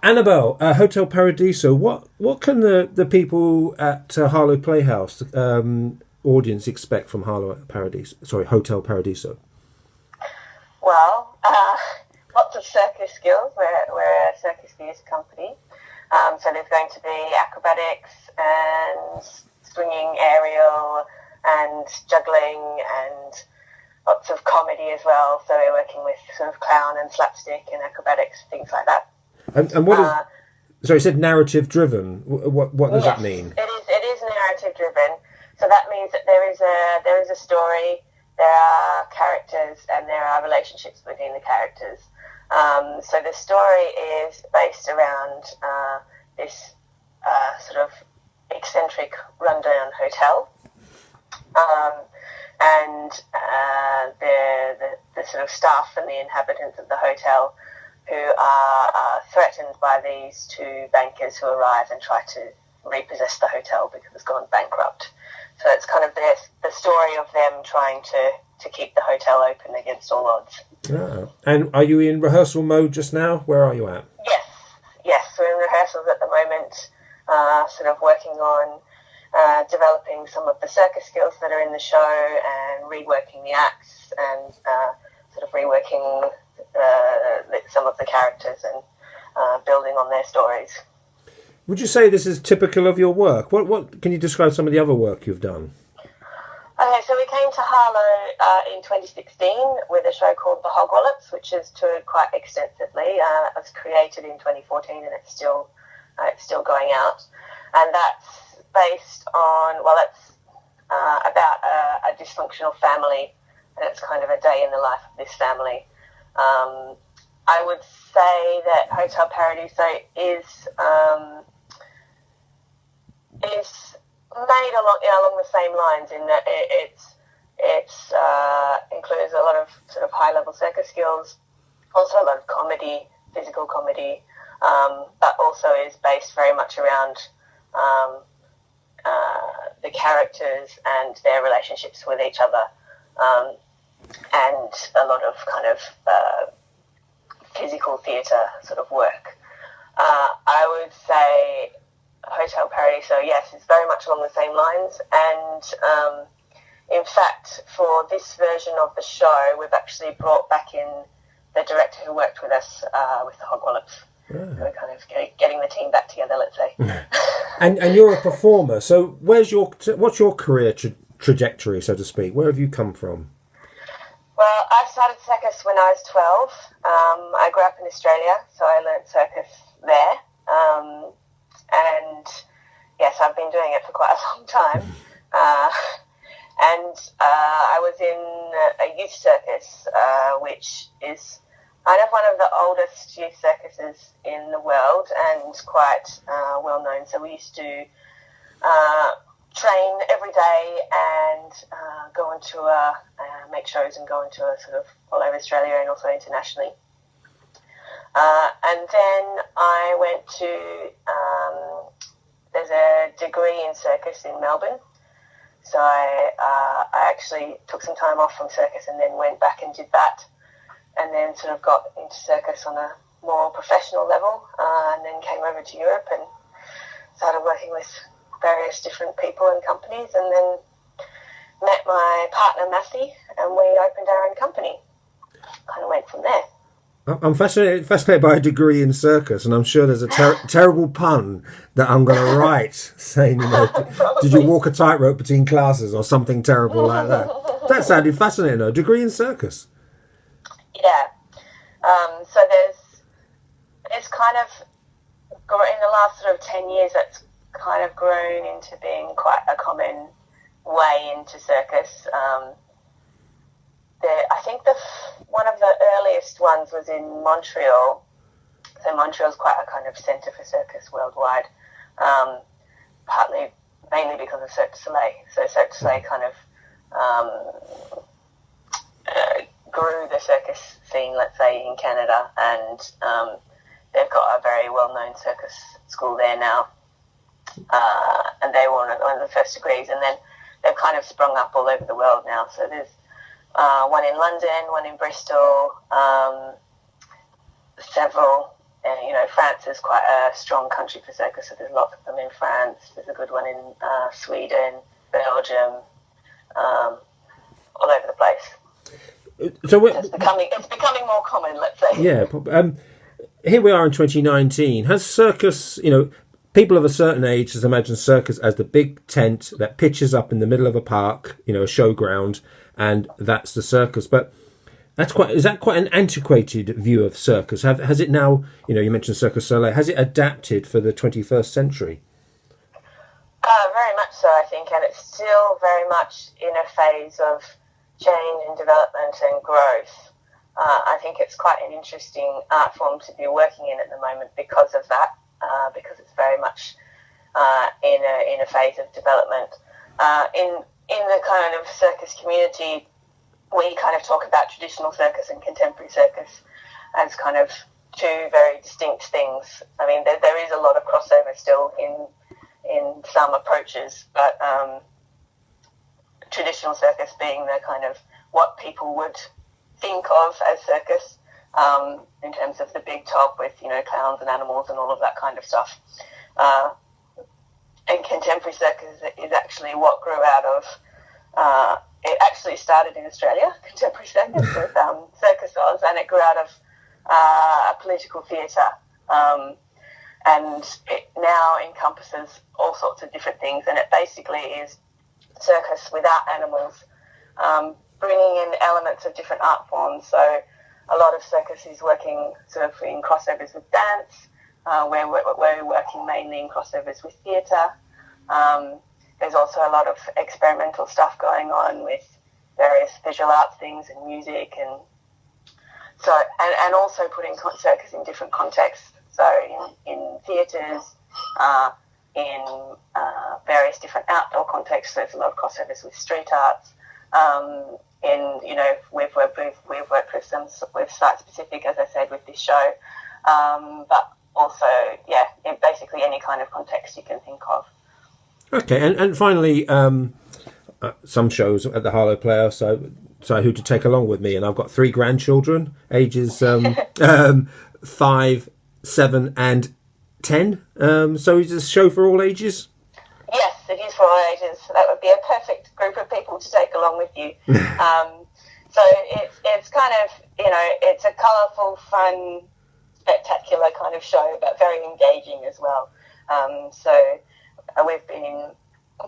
Annabel, Hotel Paradiso. What can the people at Harlow Playhouse audience expect from Hotel Paradiso? Well, lots of circus skills. We're a circus theatre company. So there's going to be acrobatics and swinging, aerial and juggling and lots of comedy as well. So we're working with sort of clown and slapstick and acrobatics, things like that. And what is... So you said narrative driven. What does that mean? It is narrative driven. So that means that there is a story, there are characters, and there are relationships between the characters. So the story is based around this sort of eccentric rundown hotel, and the sort of staff and the inhabitants of the hotel who are threatened by these two bankers who arrive and try to repossess the hotel because it's gone bankrupt. So it's kind of the story of them trying to keep the hotel open against all odds. Ah. And are you in rehearsal mode just now? Where are you at? Yes, we're in rehearsals at the moment, sort of working on developing some of the circus skills that are in the show and reworking the acts and sort of reworking some of the characters and building on their stories. Would you say this is typical of your work? What can you describe some of the other work you've done? Okay, so we came to Harlow in 2016 with a show called The Hogwallops, which has toured quite extensively. It was created in 2014 and it's still going out. And that's based on, it's about a dysfunctional family, and it's kind of a day in the life of this family. I would say that Hotel Paradiso is made along the same lines in that it includes a lot of sort of high-level circus skills, also a lot of comedy, physical comedy, but also is based very much around the characters and their relationships with each other, and a lot of kind of physical theatre sort of work. I would say Hotel Paradiso, yes, is very much along the same lines, and in fact, for this version of the show, we've actually brought back in the director who worked with us with the Hogwallops. Yeah. So we're kind of getting the team back together, let's say. And you're a performer, so what's your career trajectory, so to speak? Where have you come from? Well, I started circus when I was 12. I grew up in Australia, so I learnt circus there. And yes, I've been doing it for quite a long time. And I was in a youth circus, which is kind of one of the oldest youth circuses in the world and quite well known. So we used to train every day and go on tour, make shows and go on tour sort of all over Australia and also internationally. And then I went to, there's a degree in circus in Melbourne. So I actually took some time off from circus and then went back and did that. And then sort of got into circus on a more professional level, and then came over to Europe and started working with various different people and companies, and then met my partner Matthew, and we opened our own company. Kind of went from there. I'm fascinated by a degree in circus, and I'm sure there's a terrible pun that I'm going to write saying, did you walk a tightrope between classes or something terrible like that? That sounded fascinating, though. Degree in circus. Yeah. So it's kind of, in the last sort of 10 years, it's kind of grown into being quite a common way into circus. I think one of the earliest ones was in Montreal. So Montreal's quite a kind of centre for circus worldwide, mainly because of Cirque du Soleil. So Cirque du Soleil kind of grew the circus scene, let's say, in Canada, and they've got a very well-known circus school there now, and they were one of the first degrees, and then they've kind of sprung up all over the world now. So there's one in London, one in Bristol, several And, you know, France is quite a strong country for circus, so there's lots of them in France. There's a good one in Sweden, Belgium, all over the place. So it's becoming more common, let's say. Yeah. Here we are in 2019. Has circus, people of a certain age just imagine circus as the big tent that pitches up in the middle of a park, a showground, and that's the circus. But is that quite an antiquated view of circus? Has it now, you mentioned Circus Soleil, has it adapted for the 21st century? Very much so, I think, and it's still very much in a phase of change and development and growth. I think it's quite an interesting art form to be working in at the moment because of that, because it's very much in a phase of development. In the kind of circus community, we kind of talk about traditional circus and contemporary circus as kind of two very distinct things. I mean, there is a lot of crossover still in some approaches, but traditional circus being the kind of what people would think of as circus, in terms of the big top with, clowns and animals and all of that kind of stuff. And contemporary circus is actually what grew out of, it actually started in Australia, contemporary circus, with Circus Oz, and it grew out of a political theatre. And it now encompasses all sorts of different things, and it basically is circus without animals, bringing in elements of different art forms. So a lot of circus is working sort of in crossovers with dance, where we're working mainly in crossovers with theatre. There's also a lot of experimental stuff going on with various visual arts things and music, and so and also putting circus in different contexts. So in theatres, in various different outdoor contexts, there's a lot of crossovers with street arts. We've worked with site specific, as I said, with this show, but also, in basically any kind of context you can think of. Okay, and finally, some shows at the Harlow Player, so who to take along with me, and I've got 3 grandchildren, ages 5, 7, and 10. So is this a show for all ages? Yes, it is for all ages. That would be a perfect group of people to take along with you. So it's kind of, it's a colourful, fun, spectacular kind of show, but very engaging as well. So we've been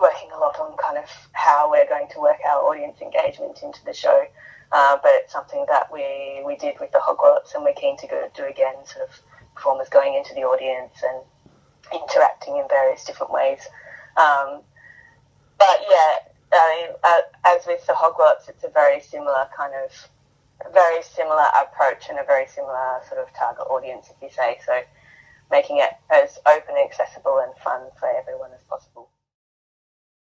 working a lot on kind of how we're going to work our audience engagement into the show, but it's something that we did with the Hogwarts, and we're keen to do again, sort of performers going into the audience and interacting in various different ways. But as with the Hogwarts, it's a very similar approach and a very similar sort of target audience, if you say so, making it as open, accessible and fun for everyone as possible.